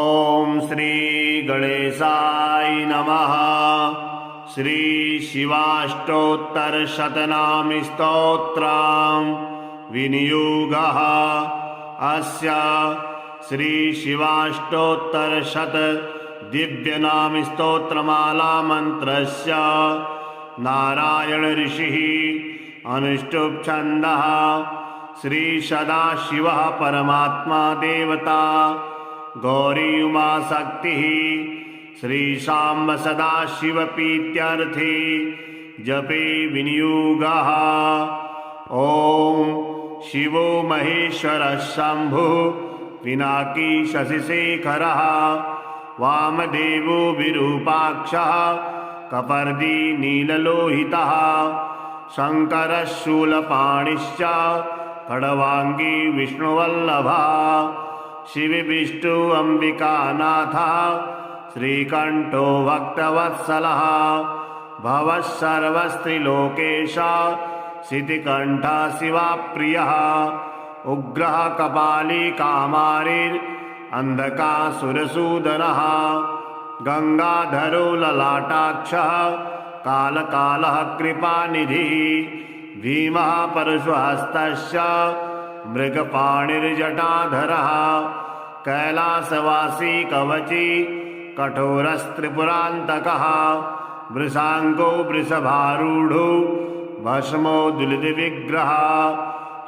ओम श्री गणेशाय नमः। श्री शिवाष्टोत्तर शतनाम स्तोत्रम् विनियोगः। अस्य श्री शिवाष्टोत्तर शत दिव्यनाम स्तोत्रमाला मंत्रस्य नारायण ऋषिः अनुष्टुप् छन्दः। श्री सदाशिवः परमात्मा देवता गौरी उमा शक्ति श्री शाम्ब सदाशिव प्रीत्यर्थे जपे विनियोगः। ओम शिवो महेश्वरः शंभु पिनाकी शशिशेखरः वामदेवो विरूपाक्षः कपर्दी नीललोहितः शंकरः शूलपाणिश्च खड्वांगी विष्णुवल्लभः शिव विष्णु अंबिकानाथ श्रीकंठो भक्तवत्सलः भवः सर्वस्त्रिलोकेश सितिकंठ शिवाप्रियः उग्रः कपाली कामारिर् अंधकासुरसूदनः गंगाधरो ललाटाक्षः कालकालः कृपानिधिः भीमः परशुहस्तस्य मृगपाणिर्जटाधरः कैलासवासी कवची कठोरस्त्रिपुरान्तकः वृषांगो वृषभारूढो भस्मो दुलितविग्रहः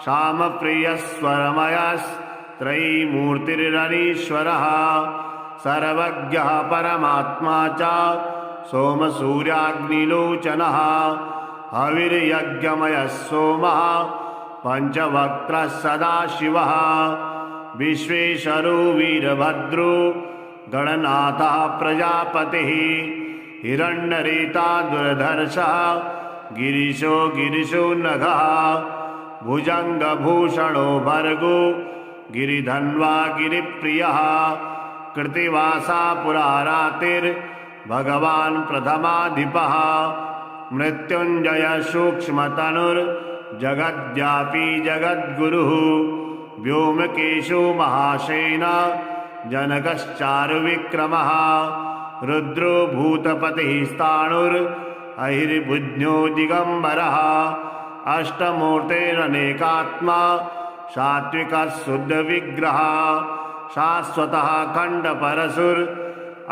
श्यामप्रियस्वरमयस्त्रयीमूर्तिरनीश्वरः सर्वज्ञः परमात्मा च सोमसूर्याग्निलोचनः हविर्यज्ञमयः सोमः पंचवक्त्रः सदाशिवः विश्वेश्वरो वीरभद्रो गणनाथः प्रजापतिः हिरण्यरेता दुर्धर्षः गिरिशो नघः भुजंगभूषणो भर्गो गिरिधन्वा गिरिप्रियः कृतिवासा पुरारातिर्भगवान् प्रथमाधिपः मृत्युंजय सूक्ष्मतनुर् जगद्व्यापी जगद्गुरुः व्योमकेशो महासेना जनकश्चारुविक्रमः रुद्रो भूतपतिः स्थाणुर् अहिर्बुध्यो दिगंबरः अष्टमूर्तेरनेकात्मा सात्विकः शुद्धविग्रहः शाश्वतः खण्डपरशुर्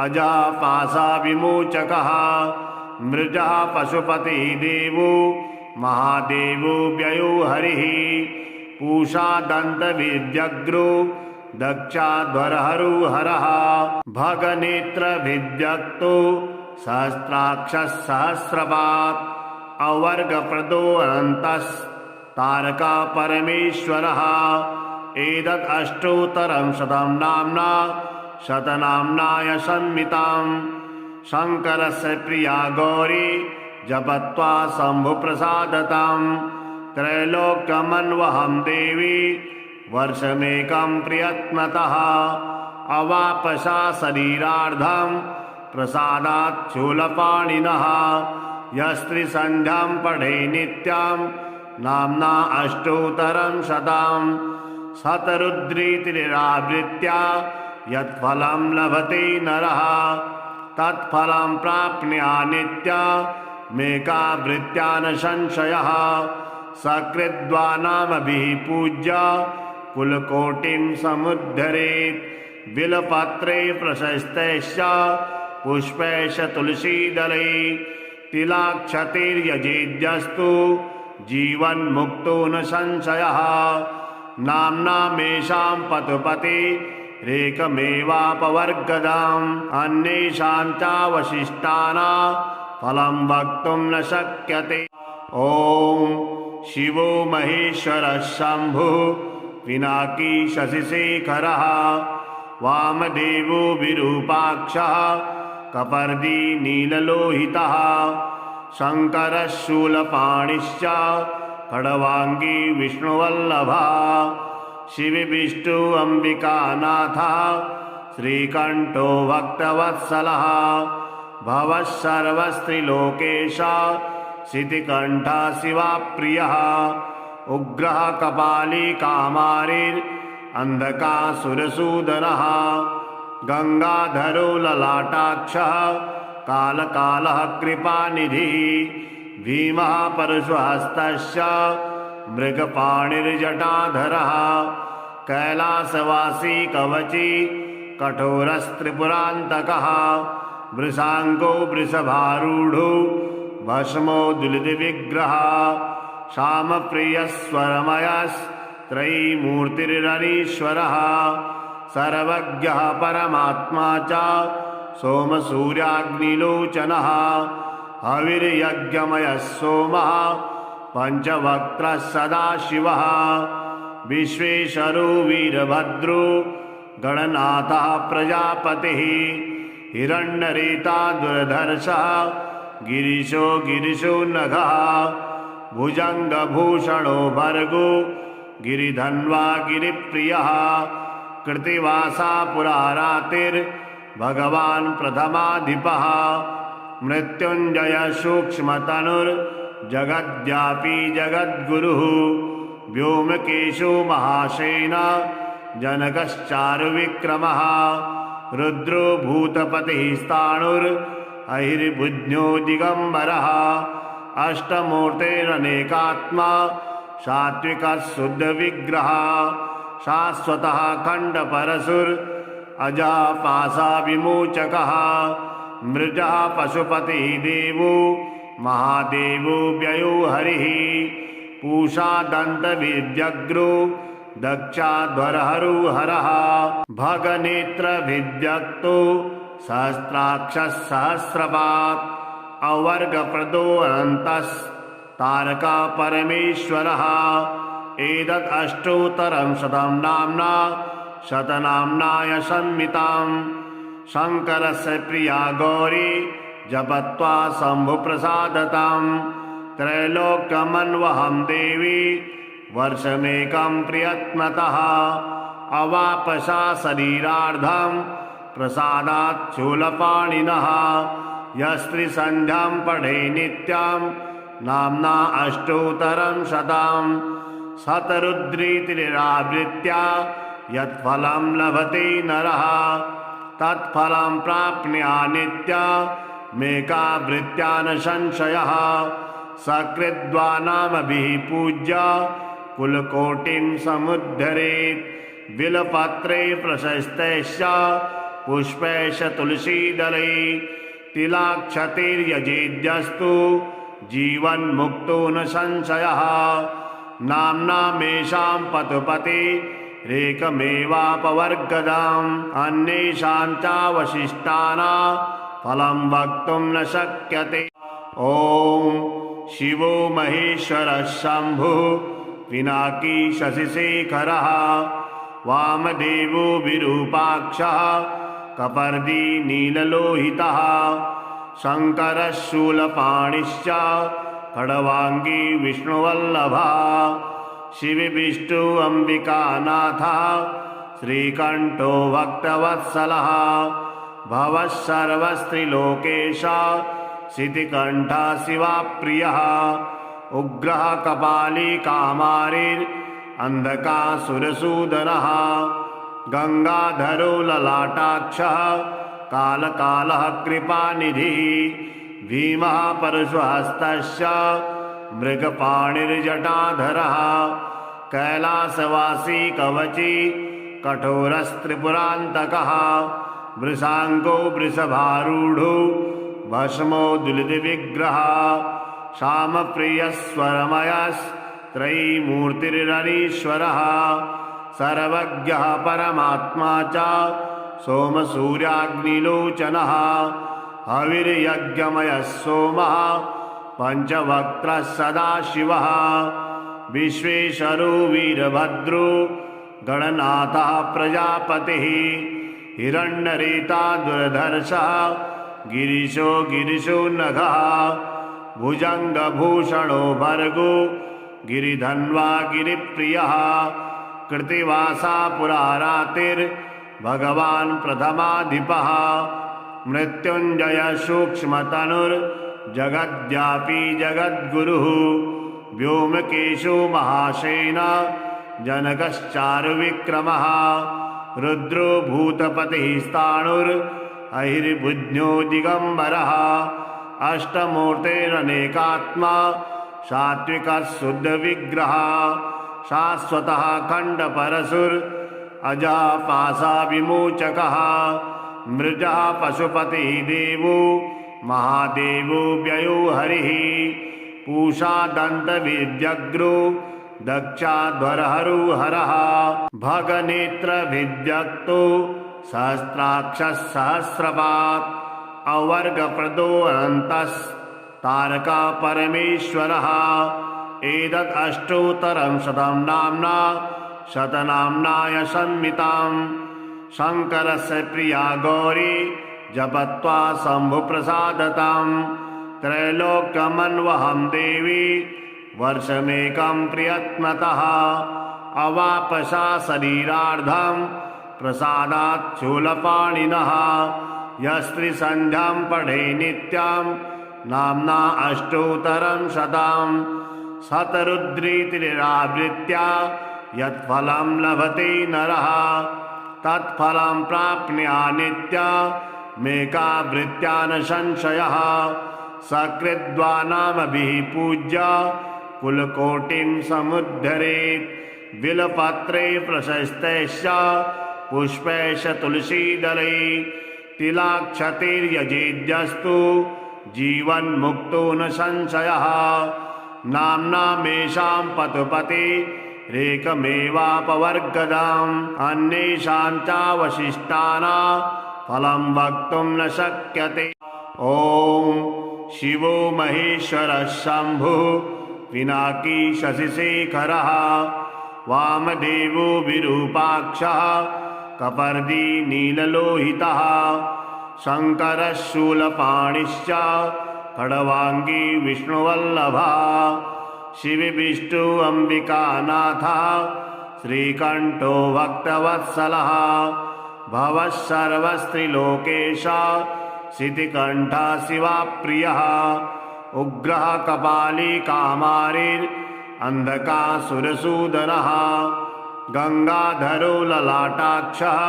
अजः पाशाविमोचकः मृजः पशुपतिः देवो महादेवो व्ययो हरिः पूषा दन्तविद्यग्रो दक्षाध्वरहरो हरः भगनेत्रभिद्यक्तो सहस्राक्षः सहस्रपात् अवर्गप्रदो अनन्तस्तारका परमेश्वरः एतत् अष्टोत्तरं शतं नाम्ना शतनाम्नाय संमिताम् शंकरस्य प्रिया गौरी जपत्वा शंभुप्रसादताम् त्रैलोक्यमन्वहं देवी वर्षमेकं प्रयत्नतः अवापसा शरीरार्धं प्रसादात् शूलपाणिनः यस्त्रिसन्ध्यां पठे नित्यं नाम्ना अष्टोत्तरं शतं शतरुद्रीतिरावृत्या यत्फलं लभते नरः तत्फलं प्राप्नुयात् नित्यमेकावृत्या न संशयः सकृद्वानामभिः पूज्य कुलकोटिं समुद्धरेत् बिलपत्रे प्रशस्तैश्च पुष्पैश्च तुलसीदलै तिलाक्षतैर्यजेद्यस्तु जीवन्मुक्तो न संशयः नाम्नामेषां पतुपतिरेकमेवापवर्गदाम् अन्येषां चावशिष्टानां फलं वक्तुं न शक्यते। ओम शिवो महेश्वरः शंभुः पिनाकी शशिशेखरः वामदेवो विरूपाक्षः कपर्दी नीललोहितः शंकरः शूलपाणिश्च खड्वांगी विष्णुवल्लभः शिव विष्णु अंबिकानाथ श्रीकंठो भक्तवत्सलः भवः सर्वस्त्रिलोकेश सितिकंठ शिवाप्रियः उग्रः कपाली कामारिर् अंधकासुरसूदनः गंगाधरो ललाटाक्षः कालकालः कृपानिधिः भीमः परशुहस्तस्य मृगपाणिर्जटाधरः कैलासवासी कवची कठोरस्त्रिपुरान्तकः वृषांगो वृषभारूढो भस्मोद्दुलितविग्रहः श्यामप्रियस्वरमयस्त्रयीमूर्तिरनीश्वरः सर्वज्ञः परमात्मा च सोमसूर्याग्निलोचनः हविर्यज्ञमयः सोमः पंचवक्त्रः सदाशिवः विश्वेश्वरो वीरभद्रो गणनाथः प्रजापतिः हिरण्यरेता दुर्धर्षः गिरिशो गिरिशो नघः भुजंगभूषणो भर्गो गिरिधन्वा गिरिप्रियः कृतिवासा पुरारातिर्भगवान् प्रथमाधिपः मृत्युंजय सूक्ष्मतनुर्जगद्व्यापी जगद्गुरुः व्योमकेशो महासेना जनकश्चारुविक्रमः रुद्रो भूतपतिः स्थाणुरहिर्बुध्यो दिगंबरः अष्टमूर्तेरनेकात्मा सात्विकः शुद्धविग्रहः शाश्वतः खण्डपरशुर अजः पाशाविमोचकः मृजः पशुपतिः देवो महादेवो व्ययो हरिः पूषा दन्तविद्यग्रो दक्षाध्वरहरो हरः भगनेत्रभिद्यक्तो सहस्राक्षः सहस्रपात् अवर्गप्रदो अनन्तस्तारका परमेश्वरः एतद् अष्टोत्तरं शतं नाम्ना शतनाम्नाय संहिताम् शङ्करस्य प्रिया गौरी जपत्वा शम्भुप्रसादताम् त्रैलोक्यमन्वहं देवी वर्षमेकं प्रयत्नतः अवापसा शरीरार्धं प्रसादात् शूलपाणिनः यस्त्रिसन्ध्यां पठे नित्यां नाम्ना अष्टोत्तरं शतं शतरुद्रीतिरावृत्या यत्फलं लभते नरः तत्फलं प्राप्नुयात् नित्यमेकावृत्या न संशयः सकृद्वानामभिः पूज्य कुलकोटिं समुद्धरेत् बिलपत्रे प्रशस्तैश्च पुष्पैश्च तुलसीदलै तिलाक्षतैर्यजेद्यस्तु जीवन्मुक्तो न संशयः नाम्नामेषां पतुपतेरेकमेवापवर्गदाम् अन्येषां चावशिष्टानां फलं वक्तुं न शक्यते। ॐ शिवो महेश्वरः शम्भुः पिनाकी शशिशेखरः वामदेवो विरूपाक्षः कपर्दी नीललोहितः शङ्करः शूलपाणिश्च खड्वाङ्गी विष्णुवल्लभः शिवविष्णु अम्बिकानाथः श्रीकण्ठो भक्तवत्सलः भवः सर्वस्त्रिलोकेशः शितिकण्ठः शिवाप्रियः उग्रः कपाली कामारिर्अन्धकासुरसूदनः गंगाधरो ललाटाक्षः कालकालः कृपानिधिः भीमः परशुहस्तस्य मृगपाणिर्जटाधरः कैलासवासी कवची कठोरस्त्रिपुरान्तकः वृषांगो वृषभारूढो भस्मोद्दुलितविग्रहः श्यामप्रियस्वरमयस्त्रयीमूर्तिरनीश्वरः सर्वज्ञः परमात्मा च सोमसूर्याग्निलोचनः हविर्यज्ञमयः सोमः पंचवक्त्रः सदाशिवः विश्वेश्वरो वीरभद्रो गणनाथः प्रजापतिः हिरण्यरेता दुर्धर्षः गिरिशो गिरिशो नघः भुजंगभूषणो भर्गो गिरिधन्वा गिरिप्रियः कृतिवासा पुरारातिर्भगवान् प्रथमाधिपः मृत्युंजय सूक्ष्मतनुर्जगद्व्यापी जगद्गुरुः व्योमकेशो महासेना जनकश्चारुविक्रमः रुद्रो भूतपतिः स्थाणुरहिर्बुध्यो दिगम्बरः अष्टमूर्तेरनेकात्मा सात्विकः शुद्धविग्रहः शाश्वतः खण्डपरशुर अजः पाशाविमोचकः मृजः पशुपतिः देवो महादेवो व्ययो हरिः पूषा दन्तविद्यग्रो दक्षाध्वरहरो हरः भगनेत्रविद्यक्तो सहस्राक्षः सहस्रपात् अवर्गप्रदो अनन्तस्तारका परमेश्वरः एतत् अष्टोत्तरं शतं नाम्ना शतनाम्नाय संमिताम् शङ्करस्य प्रिया गौरी जपत्वा शम्भुप्रसादताम् त्रैलोक्यमन्वहं देवी वर्षमेकं प्रयत्नतः अवापसा शरीरार्धं प्रसादात् शूलपाणिनः यस्त्रिसन्ध्यां पठे नित्यां नाम्ना अष्टोत्तरं शतम् शतरुद्रीतिरावृत्या यत्फलं लभते नरः तत्फलं प्राप्नुयात् नित्यमेकावृत्या न संशयः सकृद्वानामभिः पूज्य कुलकोटिं समुद्धरेत् बिल्वपत्रे प्रशस्तैश्च पुष्पैश्च तुलसीदलै तिलाक्षतैर्यजेद्यस्तु जीवन्मुक्तो न संशयः नाम्नामेषां पशुपतिरेकमेवापवर्गदाम् अन्येषां चावशिष्टानां फलं वक्तुं न शक्यते। ॐ शिवो महेश्वरः शम्भुः पिनाकी शशिशेखरः वामदेवो विरूपाक्षः कपर्दी नीललोहितः शङ्करः शूलपाणिश्च खड्वाङ्गी विष्णुवल्लभः शिवविष्णु अम्बिकानाथः श्रीकण्ठो भक्तवत्सलः भवः सर्वस्त्रिलोकेशः शितिकण्ठः शिवाप्रियः उग्रः कपाली कामारिरन्धकासुरसूदनः गङ्गाधरो ललाटाक्षः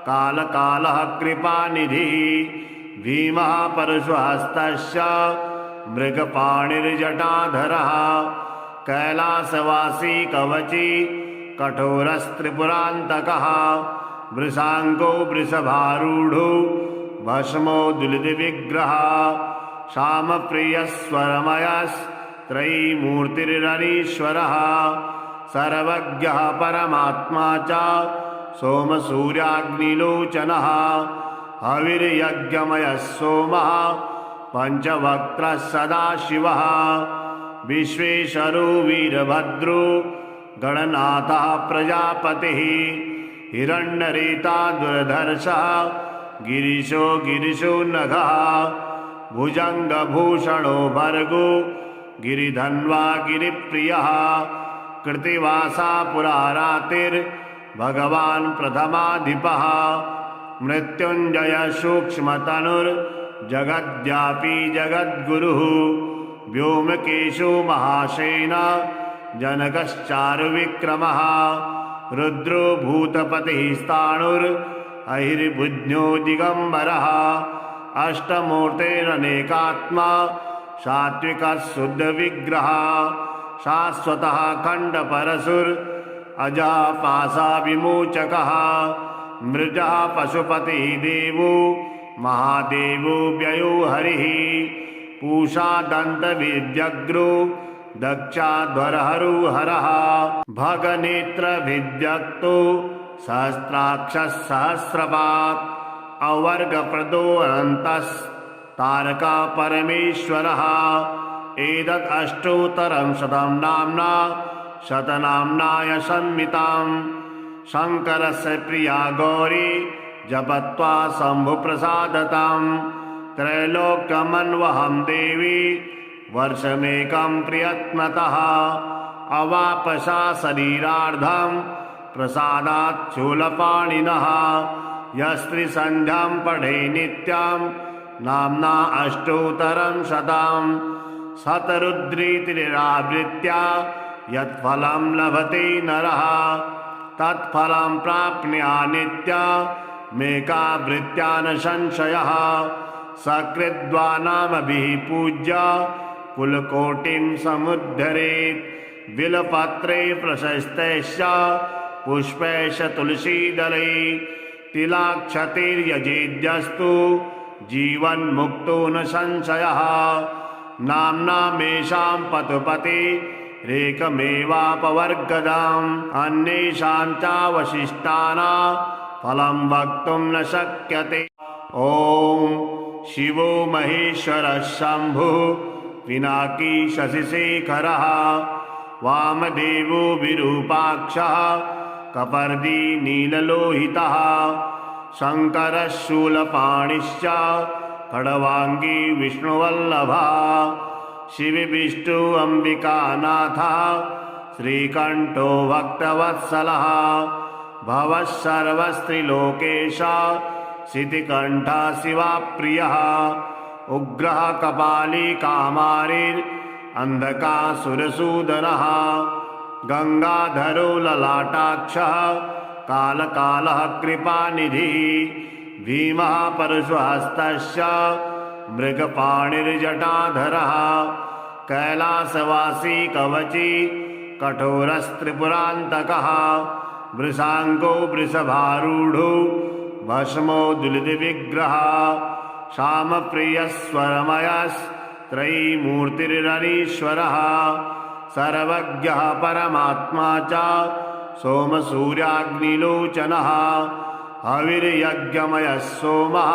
कालकालः कृपानिधिः भीमः परशुहस्तस्य मृगपाणिर्जटाधरः कैलासवासी कवची कठोरस्त्रिपुरान्तकः वृषाङ्गो वृषभारूढो भस्मो दुलितविग्रहः श्यामप्रियस्वरमयस्त्रयीमूर्तिरनीश्वरः सर्वज्ञः परमात्मा च सोमसूर्याग्निलोचनः हविर्यज्ञमयः सोमः पञ्चवक्त्रः सदाशिवः विश्वेश्वरो वीरभद्रो गणनाथः प्रजापतिः हिरण्यरेता दुर्धर्षः गिरिशो नघः भुजङ्गभूषणो भर्गो गिरिधन्वा गिरिप्रियः कृत्तिवासा पुरारातिर्भगवान् प्रथमाधिपः मृत्युञ्जय सूक्ष्मतनुर्जगद्व्यापी जगद्गुरुः व्योमकेशो महासेना जनकश्चारुविक्रमः रुद्रो भूतपतिः स्थाणुरहिर्बुध्यो दिगम्बरः अष्टमूर्तेरनेकात्मा सात्विकः शुद्धविग्रहः शाश्वतः खण्डपरशुर अजः पाशाविमोचकः मृजः पशुपतिः देवो महादेवो व्ययो हरिः पूषा दन्तविद्यग्रो दक्षाध्वरहरो हरः भगनेत्रविद्यक्तो सहस्राक्षः सहस्रपात् अवर्गप्रदो अनन्तस्तारका परमेश्वरः एतत् अष्टोत्तरं शतं नाम्ना शतनाम्नाय संमिताम् शङ्करस्य प्रिया गौरी जपत्वा शम्भुप्रसादताम् त्रैलोक्यमन्वहं देवी वर्षमेकं प्रयत्नतः अवापसा शरीरार्धं प्रसादात् शूलपाणिनः यस्त्रिसन्ध्यां पठे नित्यां नाम्ना अष्टोत्तरं शतम् शतरुद्रीतिरावृत्या यत्फलं लभते नरः तत्फलं प्राप्नुयान्नित्यमेकावृत्त्या न संशयः सकृद्वानामभिः पूज्य कुलकोटिं समुद्धरेत् बिलपत्रे प्रशस्तैश्च पुष्पैश्च तुलसीदलै तिलाक्षतैर्यजेद्यस्तु जीवन्मुक्तो न संशयः नाम्नामेषां पतुपतिरेकमेवापवर्गदाम् अन्येषां चावशिष्टानां फलं वक्तुं न शक्यते। ॐ शिवो महेश्वरः शम्भुः पिनाकी शशिशेखरः वामदेवो विरूपाक्षः कपर्दी नीललोहितः शङ्करः शूलपाणिश्च खड्वाङ्गी विष्णुवल्लभः शिवविष्णु अम्बिकानाथः श्रीकण्ठो भक्तवत्सलः भवः सर्वस्त्रिलोकेश शितिकण्ठः शिवाप्रियः उग्रः कपाली कामारिरन्धकासुरसूदनः गंगाधरो ललाटाक्षः कालकालः कृपानिधिः भीमः परशुहस्तश्च मृगपाणिर्जटाधरः कैलासवासी कवची कठोरस्त्रिपुरान्तकः वृषाङ्गो वृषभारूढो भस्मो दुलितविग्रहः श्यामप्रियस्वरमयस्त्रयीमूर्तिरनीश्वरः सर्वज्ञः परमात्मा च सोमसूर्याग्निलोचनः हविर्यज्ञमयः सोमः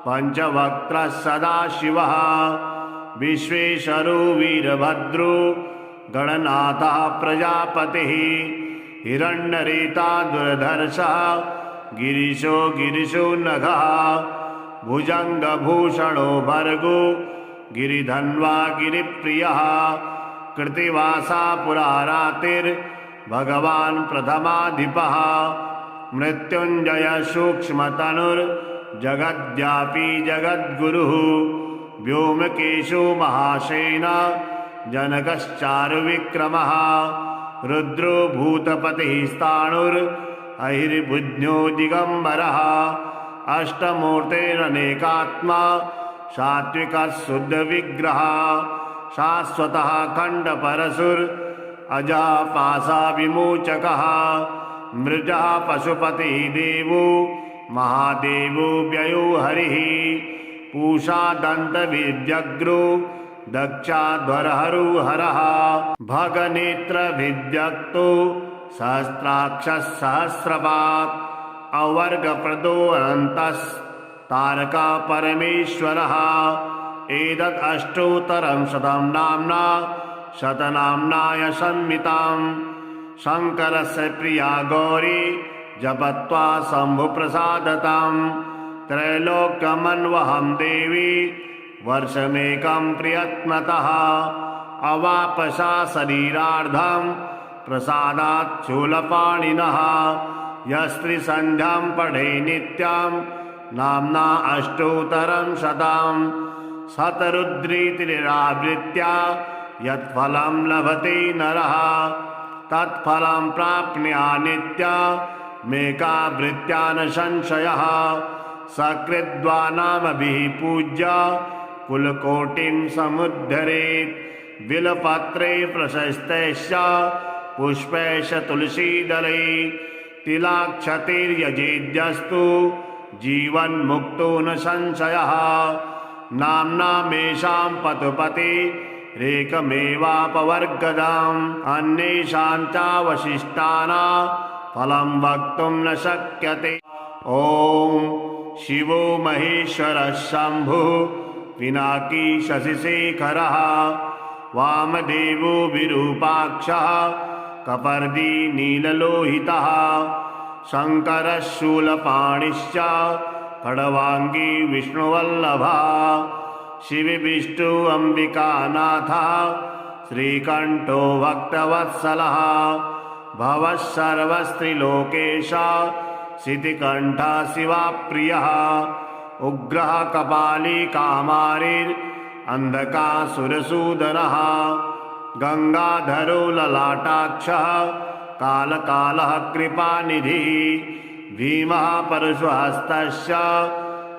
पंचवक्त्रः सदाशिवः विश्वेश्वरो वीरभद्रो गणनाथः प्रजापतिः हिरण्यरेता दुर्धर्षः गिरिशो नघः भुजङ्गभूषणो भर्गो गिरिधन्वा गिरिप्रियः कृतिवासा पुरारातिर्भगवान् प्रथमाधिपः मृत्युञ्जय सूक्ष्मतनुर्जगद्व्यापी जगद्गुरुः व्योमकेशो महासेना जनकश्चारुविक्रमः रुद्रो भूतपतिः स्थाणुरहिर्बुध्यो दिगम्बरः अष्टमूर्तेरनेकात्मा सात्विकः शुद्धविग्रहः शाश्वतः खण्डपरशुर अजः पाशाविमोचकः मृजः पशुपतिः देवो महादेवो व्ययो हरिः पूषा दन्तविद्यग्रो दक्षाध्वरहरो हरः भगनेत्रभिद्यक्तो सहस्राक्षः सहस्रपात् अवर्गप्रदो अनन्तस्तारका परमेश्वरः एतत् अष्टोत्तरं शतं नाम्ना शतनाम्नाय संमिताम् शङ्करस्य प्रिया गौरी जपत्वा शम्भुप्रसादताम् त्रैलोक्यमन्वहं देवी वर्षमेकं प्रयत्नतः अवापसा शरीरार्धं प्रसादात् शूलपाणिनः यस्त्रिसन्ध्यां पठे नित्यं नाम्ना अष्टोत्तरं शतं शतरुद्रीतिरावृत्या यत्फलं लभते नरः तत्फलं प्राप्नुयान्नित्यमेकावृत्त्या न संशयः सकृद्वानामभिः पूज्य कुलकोटिं समुद्धरेत् बिलपत्रे प्रशस्तैश्च पुष्पैश्च तुलसीदलै तिलाक्षतैर्यजेद्यस्तु जीवन्मुक्तो न संशयः नाम्नामेषां पतुपतिरेकमेवापवर्गदाम् अन्येषां चावशिष्टानां फलं वक्तुं न शक्यते। ॐ शिवो महेश्वरः शम्भुः पिनाकी शशिशेखरः वामदेवो विरूपाक्षः कपर्दी नीललोहितः शङ्करः शूलपाणिश्च खड्वाङ्गी विष्णुवल्लभः शिवविष्णु अम्बिकानाथः श्रीकण्ठो भक्तवत्सलः भवः सर्वस्त्रिलोकेश शितिकण्ठः शिवाप्रियः उग्रः कपाली कामारिरन्धकासुरसूदनः गंगाधरो ललाटाक्षः कालकालः कृपानिधिः भीमः परशुहस्तस्य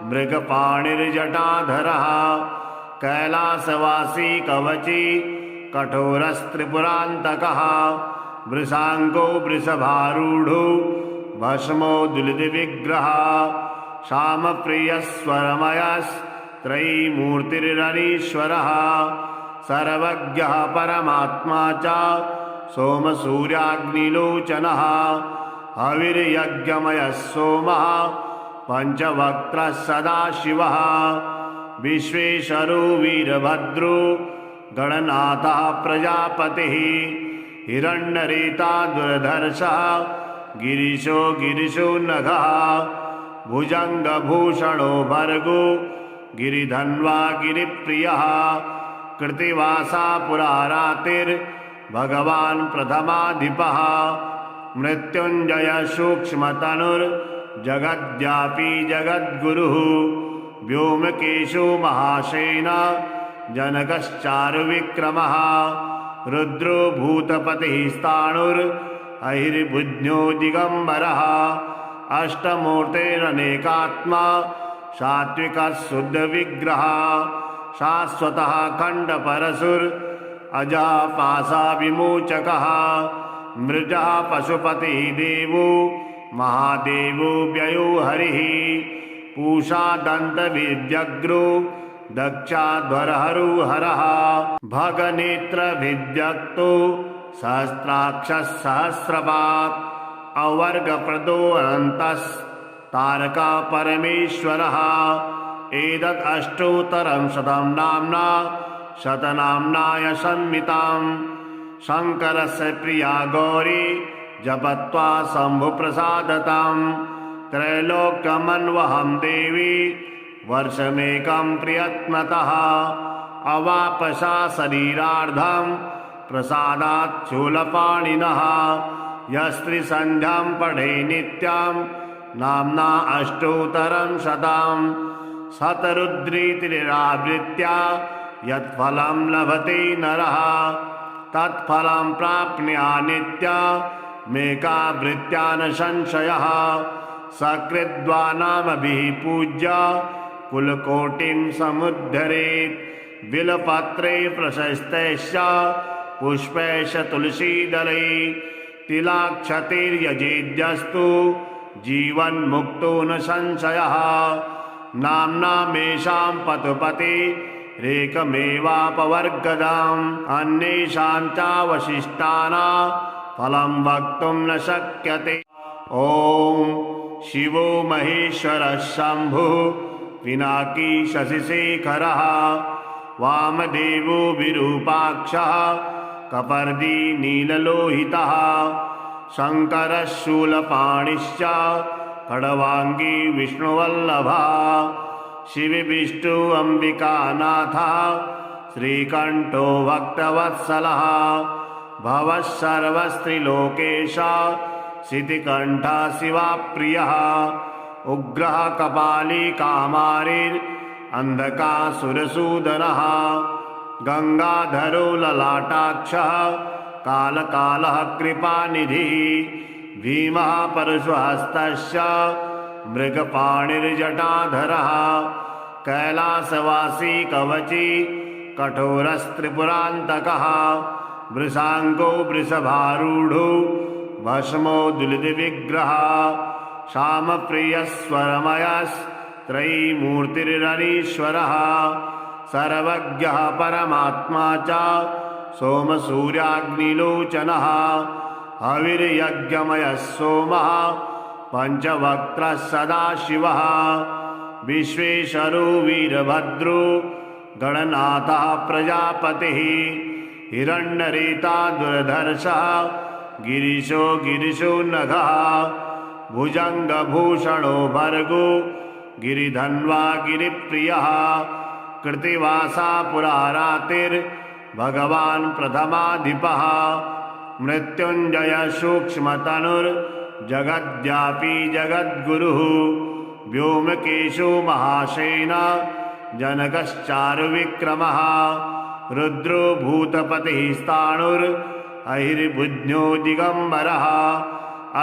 मृगपाणिर्जटाधरः कैलासवासी कवची कठोरस्त्रिपुरान्तकः वृषाङ्गो वृषभारूढो भस्मो दुलितविग्रहः श्यामप्रियस्वरमयस्त्रयीमूर्तिरनीश्वरः सर्वज्ञः परमात्मा च सोमसूर्याग्निलोचनः हविर्यज्ञमयः सोमः पंचवक्त्रः सदाशिवः विश्वेश्वरो वीरभद्रो गणनाथः प्रजापतिः हिरण्यरेता दुर्धर्षः गिरिशो गिरिशो नघः भुजङ्गभूषणो भर्गो गिरिधन्वा गिरिप्रियः कृत्तिवासा पुरारातिर्भगवान् प्रथमाधिपः मृत्युञ्जय सूक्ष्मतनुर्जगद्व्यापी जगद्गुरुः व्योमकेशो महासेना जनकश्चारुविक्रमः रुद्रो भूतपतिः स्थाणुरहिर्बुध्यो दिगम्बरः अष्टमूर्तेरनेकात्मा सात्विकः शुद्धविग्रहः शाश्वतः खण्डपरशुर अजः पाशाविमोचकः मृजः पशुपतिः देवो महादेवो व्ययो हरिः पूषा दन्तविद्यग्रो दक्षाध्वरहरो हरः भगनेत्रभिद्यक्तो सहस्राक्षः सहस्रपात् अवर्गप्रदो अनन्तस्तारका परमेश्वरः एतद् अष्टोत्तरं शतं नाम्ना शतनाम्नाय संहिताम् शङ्करस्य प्रिया गौरी जपत्वा शम्भुप्रसादताम् त्रैलोक्यमन्वहं देवी वर्षमेकं प्रयत्नतः अवापसा शरीरार्धं प्रसादात् शूलपाणिनः यस्त्रिसन्ध्यां पठे नित्यां नाम्ना अष्टोत्तरं शतं शतरुद्रीतिरावृत्या यत्फलं लभते नरः तत्फलं प्राप्नुया नित्यमेकावृत्या न संशयः सकृद्वानामभिः पूज्य कुलकोटिं समुद्धरेत् बिलपत्रे प्रशस्तैश्च पुष्पैश्च तुलसीदलै तिलाक्षतैर्यजेद्यस्तु जीवन्मुक्तो न संशयः नाम्नामेषां पतुपतेरेकमेवापवर्गदाम् अन्येषां चावशिष्टानां फलं वक्तुं न शक्यते। ॐ शिवो महेश्वरः शम्भुः पिनाकी शशिशेखरः वामदेवो विरूपाक्षः कपर्दी नीललोहितः शङ्करः शूलपाणिश्च खड्वाङ्गी विष्णुवल्लभः शिवविष्णु अम्बिकानाथः श्रीकण्ठो भक्तवत्सलः भवः सर्वस्त्रिलोकेशः शितिकण्ठः शिवाप्रियः उग्रः कपाली कामारिरन्धकासुरसूदनः गङ्गाधरो ललाटाक्षः कालकालः कृपानिधिः भीमः परशुहस्तस्य मृगपाणिर्जटाधरः कैलासवासी कवची कठोरस्त्रिपुरान्तकः वृषाङ्गो वृषभारूढो भस्मो दुलितविग्रहः श्यामप्रियस्वरमयस्त्रयीमूर्तिरनीश्वरः सर्वज्ञः परमात्मा च सोमसूर्याग्निलोचनः हविर्यज्ञमयः सोमः पंचवक्त्रः सदाशिवः विश्वेश्वरो वीरभद्रो गणनाथः प्रजापतिः हिरण्यरेता दुर्धर्षः गिरिशो गिरिशो नघः भुजङ्गभूषणो भर्गो गिरिधन्वा गिरिप्रियः कृत्तिवासा पुरारातिर्भगवान् प्रथमाधिपः मृत्युञ्जय सूक्ष्मतनुर्जगद्व्यापी जगद्गुरुः व्योमकेशो महासेना जनकश्चारुविक्रमः रुद्रो भूतपतिः स्थाणुर् अहिर्बुद्ध्यो दिगंबरः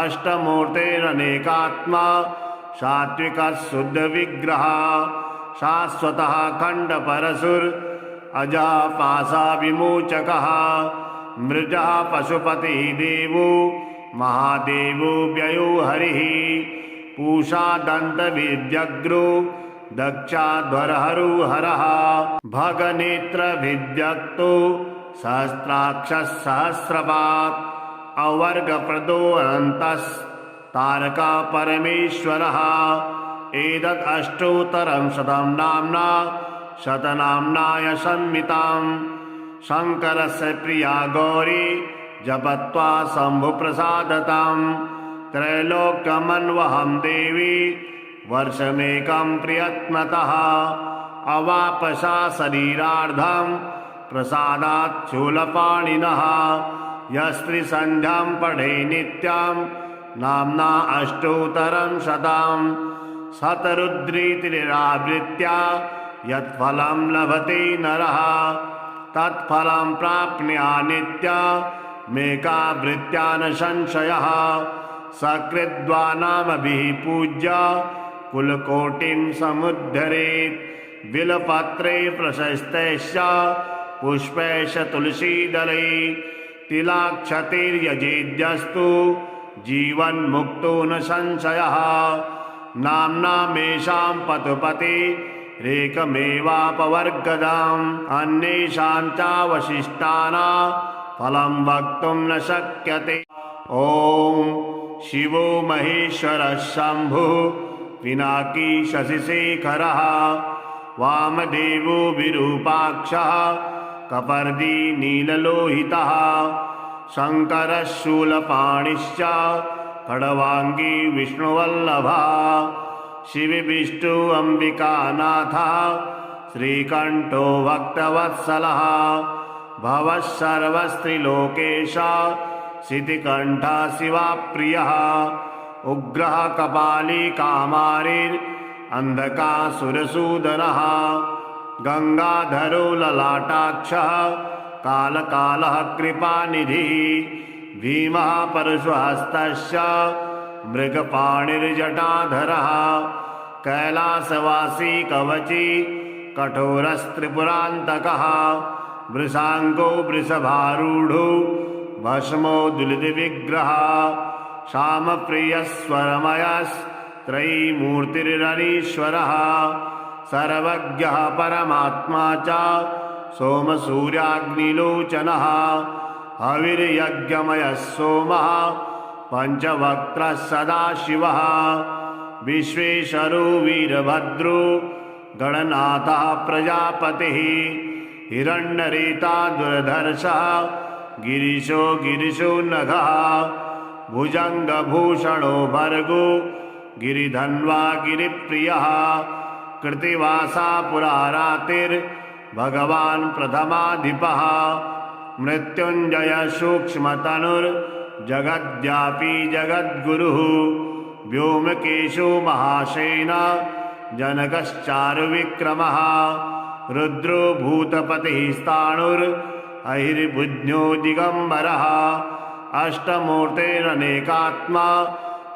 अष्टमूर्तेरनेकात्मा सात्विकः शुद्ध विग्रह शाश्वतः खंडपरशुर अजः पाशा विमोचकः मृजः पशुपति देवो महादेवो व्ययो हरिः पूषा दंत विद्यग्रो दक्षाध्वरहरु हरः भगनेत्र विद्यक्तो सहस्राक्षः सहस्रपात् अवर्गप्रदो अनन्तस्तारका परमेश्वरः एतद् अष्टोत्तरं शतं नाम्ना शतनाम्नाय संहिताम् शङ्करस्य प्रिया गौरी जपत्वा शम्भुप्रसादताम् त्रैलोक्यमन्वहं देवी वर्षमेकं प्रयत्नतः अवापसा शरीरार्धं प्रसादात् शूलपाणिनः यस्त्रिसन्ध्यां पठे नित्यां नाम्ना अष्टोत्तरं शतम् शतरुद्रीतिरावृत्या यत्फलं लभते नरः तत्फलं प्राप्नुयात् नित्यमेकावृत्या न संशयः सकृद्वानामभिः पूज्य कुलकोटिं समुद्धरेत् बिलपत्रे प्रशस्तैश्च पुष्पैश्च तुलसीदलै तिलाक्षतैर्यजेद्यस्तु जीवन्मुक्तो न संशयः नाम्नामेषां पतुपतिरेकमेवापवर्गदाम् अन्येषां चावशिष्टानां फलं वक्तुं न शक्यते। ॐ शिवो महेश्वरः शम्भुः पिनाकी शशिशेखरः वामदेवो विरूपाक्षः कपर्दी नीललोहितः शङ्करः शूलपाणिश्च खड्वाङ्गी विष्णुवल्लभः शिवविष्णु अम्बिकानाथः श्रीकण्ठो भक्तवत्सलः भवः सर्वस्त्रिलोकेशः शितिकण्ठः शिवाप्रियः उग्रः कपाली कामारिर्अन्धकासुरसूदनः गंगाधरो ललाटाक्षः कालकालः कृपानिधिः भीमः परशुहस्तस्य मृगपाणिर्जटाधरः कैलासवासी कवची कठोरस्त्रिपुरान्तकः वृषाङ्गो वृषभारूढो भस्मोद्दुलितविग्रहः श्यामप्रियस्वरमयस्त्रयीमूर्तिरनीश्वरः सर्वज्ञः परमात्मा च सोमसूर्याग्निलोचनः हविर्यज्ञमयः सोमः पंचवक्त्रः सदाशिवः विश्वेश्वरो वीरभद्रो गणनाथः प्रजापतिः हिरण्यरेता दुर्धर्षः गिरिशो नघः भुजङ्गभूषणो भर्गो गिरिधन्वा गिरिप्रियः कृत्तिवासा पुरारातिर्भगवान् प्रथमाधिपः मृत्युञ्जय सूक्ष्मतनुर्जगद्व्यापी जगद्गुरुः व्योमकेशो महासेना जनकश्चारुविक्रमः रुद्रो भूतपतिः स्थाणुरहिर्बुद्ध्यो दिगंबरः अष्टमूर्तेरनेकात्मा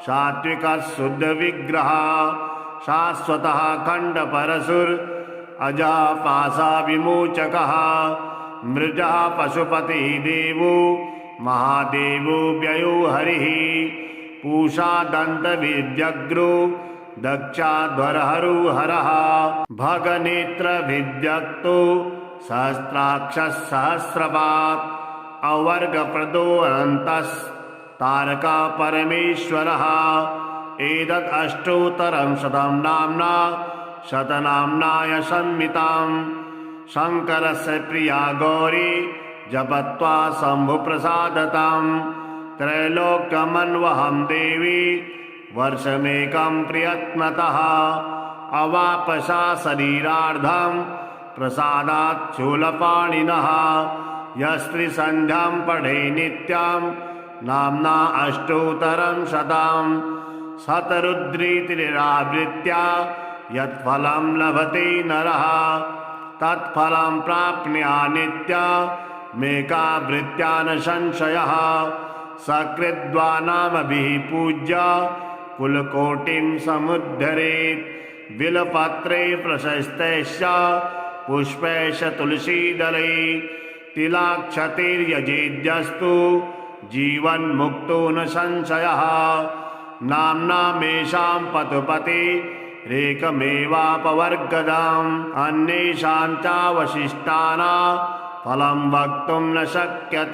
सात्विकः शुद्ध विग्रह शाश्वतः खंडपरशुर अजः पाशा विमोचकः मृजः पशुपति देवो महादेवो व्ययो हरिः पूषा दंत विद्यग्रो दक्षाध्वरहरु हरः भगनेत्र विद्यक्तो सहस्राक्षः सहस्रपात् अवर्गप्रदो अनन्तस्तारका परमेश्वरः एतद् अष्टोत्तरं शतं नाम्ना शतनाम्नाय संहिताम् शङ्करस्य प्रिया गौरी जपत्वा शम्भुप्रसादताम् त्रैलोक्यमन्वहं देवी वर्षमेकं प्रयत्नतः अवापसा शरीरार्धं प्रसादात् शूलपाणिनः यस्त्रिसन्ध्यां पठे नित्यां नाम्ना अष्टोत्तरं शतम् शतरुद्रीतिरावृत्या यत्फलं लभते नरः तत्फलं प्राप्नुयात् मेकावृत्या न संशयः सकृद्वानामभिः पूज्य कुलकोटिं समुद्धरेत् बिलपत्रे प्रशस्तैश्च पुष्पैश्च तुलसीदलै तिलाक्षतैर्यजेद्यस्तु जीवन्मुक्तो न संशयः नाम्नामेषां पतुपतेरेकमेवापवर्गदाम् अन्येषां चावशिष्टानां फलं वक्तुं न शक्यते।